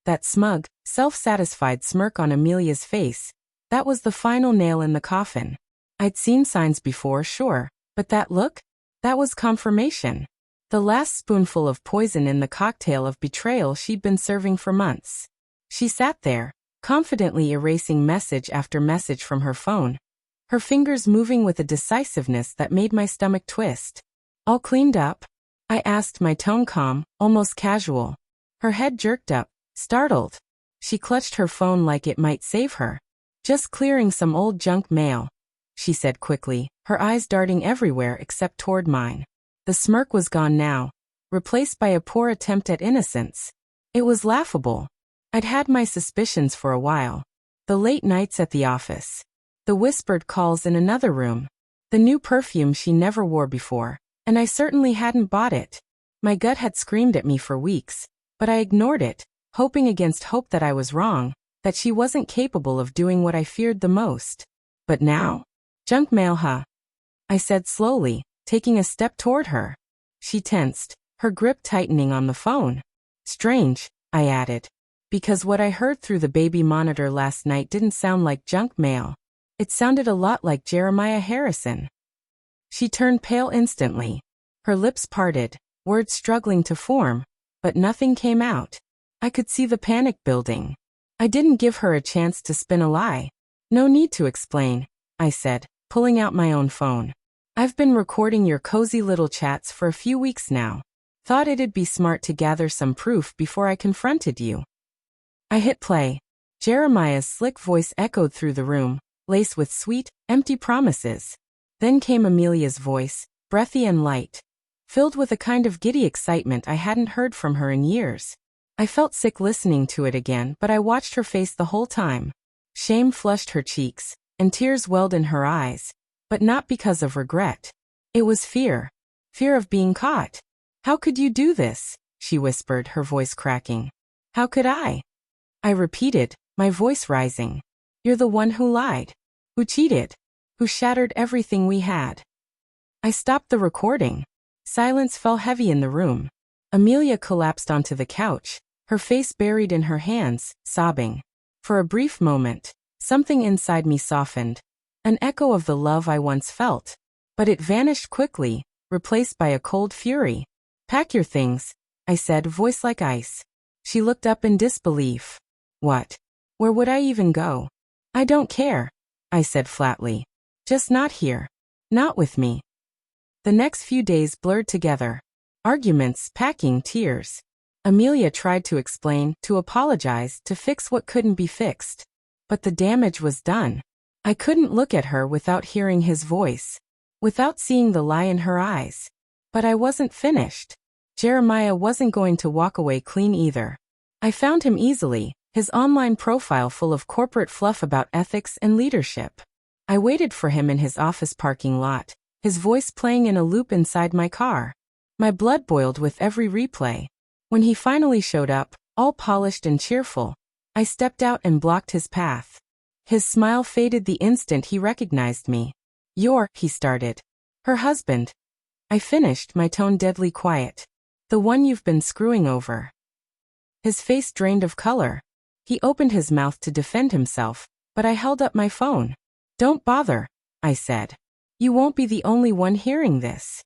that smug, self-satisfied smirk on Amelia's face. That was the final nail in the coffin. I'd seen signs before, sure, but that look? That was confirmation. The last spoonful of poison in the cocktail of betrayal she'd been serving for months. She sat there, confidently erasing message after message from her phone, her fingers moving with a decisiveness that made my stomach twist. "All cleaned up?" I asked, my tone calm, almost casual. Her head jerked up, startled. She clutched her phone like it might save her. "Just clearing some old junk mail," she said quickly, her eyes darting everywhere except toward mine. The smirk was gone now, replaced by a poor attempt at innocence. It was laughable. I'd had my suspicions for a while. The late nights at the office. The whispered calls in another room. The new perfume she never wore before, and I certainly hadn't bought it. My gut had screamed at me for weeks, but I ignored it, hoping against hope that I was wrong, that she wasn't capable of doing what I feared the most. But now? "Junk mail, huh?" I said slowly, taking a step toward her. She tensed, her grip tightening on the phone. "Strange," I added, because what I heard through the baby monitor last night didn't sound like junk mail. It sounded a lot like Jeremiah Harrison. She turned pale instantly. Her lips parted, words struggling to form, but nothing came out. I could see the panic building. I didn't give her a chance to spin a lie. "No need to explain," I said, pulling out my own phone. "I've been recording your cozy little chats for a few weeks now. Thought it'd be smart to gather some proof before I confronted you." I hit play. Jeremiah's slick voice echoed through the room, laced with sweet, empty promises. Then came Amelia's voice, breathy and light, filled with a kind of giddy excitement I hadn't heard from her in years. I felt sick listening to it again, but I watched her face the whole time. Shame flushed her cheeks, and tears welled in her eyes, but not because of regret. It was fear. Fear of being caught. "How could you do this?" she whispered, her voice cracking. "How could I?" I repeated, my voice rising. "You're the one who lied, who cheated, who shattered everything we had." I stopped the recording. Silence fell heavy in the room. Amelia collapsed onto the couch, her face buried in her hands, sobbing. For a brief moment, something inside me softened, an echo of the love I once felt. But it vanished quickly, replaced by a cold fury. "Pack your things," I said, voice like ice. She looked up in disbelief. "What? Where would I even go?" "I don't care," I said flatly. "Just not here. Not with me." The next few days blurred together. Arguments, packing, tears. Amelia tried to explain, to apologize, to fix what couldn't be fixed. But the damage was done. I couldn't look at her without hearing his voice, without seeing the lie in her eyes. But I wasn't finished. Jeremiah wasn't going to walk away clean either. I found him easily, his online profile full of corporate fluff about ethics and leadership. I waited for him in his office parking lot, his voice playing in a loop inside my car. My blood boiled with every replay. When he finally showed up, all polished and cheerful, I stepped out and blocked his path. His smile faded the instant he recognized me. "You're," he started. "Her husband." I finished, my tone deadly quiet. "The one you've been screwing over." His face drained of color. He opened his mouth to defend himself, but I held up my phone. "Don't bother," I said. "You won't be the only one hearing this."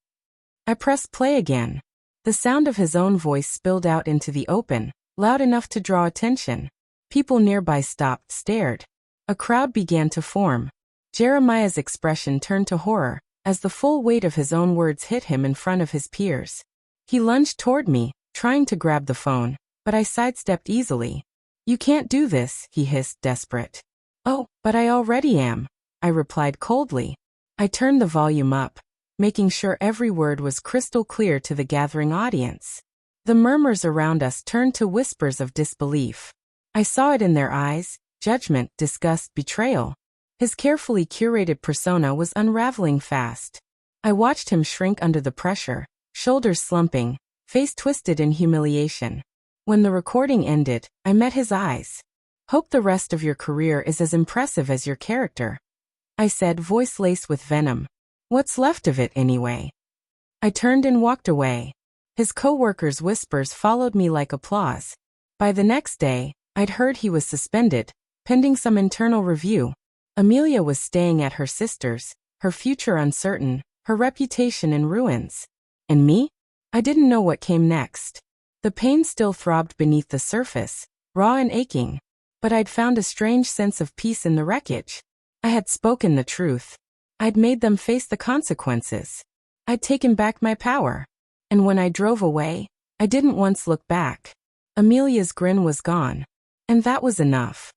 I pressed play again. The sound of his own voice spilled out into the open, loud enough to draw attention. People nearby stopped, stared. A crowd began to form. Jeremiah's expression turned to horror, as the full weight of his own words hit him in front of his peers. He lunged toward me, trying to grab the phone, but I sidestepped easily. "You can't do this," he hissed, desperate. "Oh, but I already am," I replied coldly. I turned the volume up, making sure every word was crystal clear to the gathering audience. The murmurs around us turned to whispers of disbelief. I saw it in their eyes, judgment, disgust, betrayal. His carefully curated persona was unraveling fast. I watched him shrink under the pressure, shoulders slumping, face twisted in humiliation. When the recording ended, I met his eyes. "Hope the rest of your career is as impressive as your character," I said, voice laced with venom. "What's left of it, anyway?" I turned and walked away. His co-workers' whispers followed me like applause. By the next day, I'd heard he was suspended, pending some internal review. Amelia was staying at her sister's, her future uncertain, her reputation in ruins. And me? I didn't know what came next. The pain still throbbed beneath the surface, raw and aching. But I'd found a strange sense of peace in the wreckage. I had spoken the truth. I'd made them face the consequences. I'd taken back my power. And when I drove away, I didn't once look back. Amelia's grin was gone. And that was enough.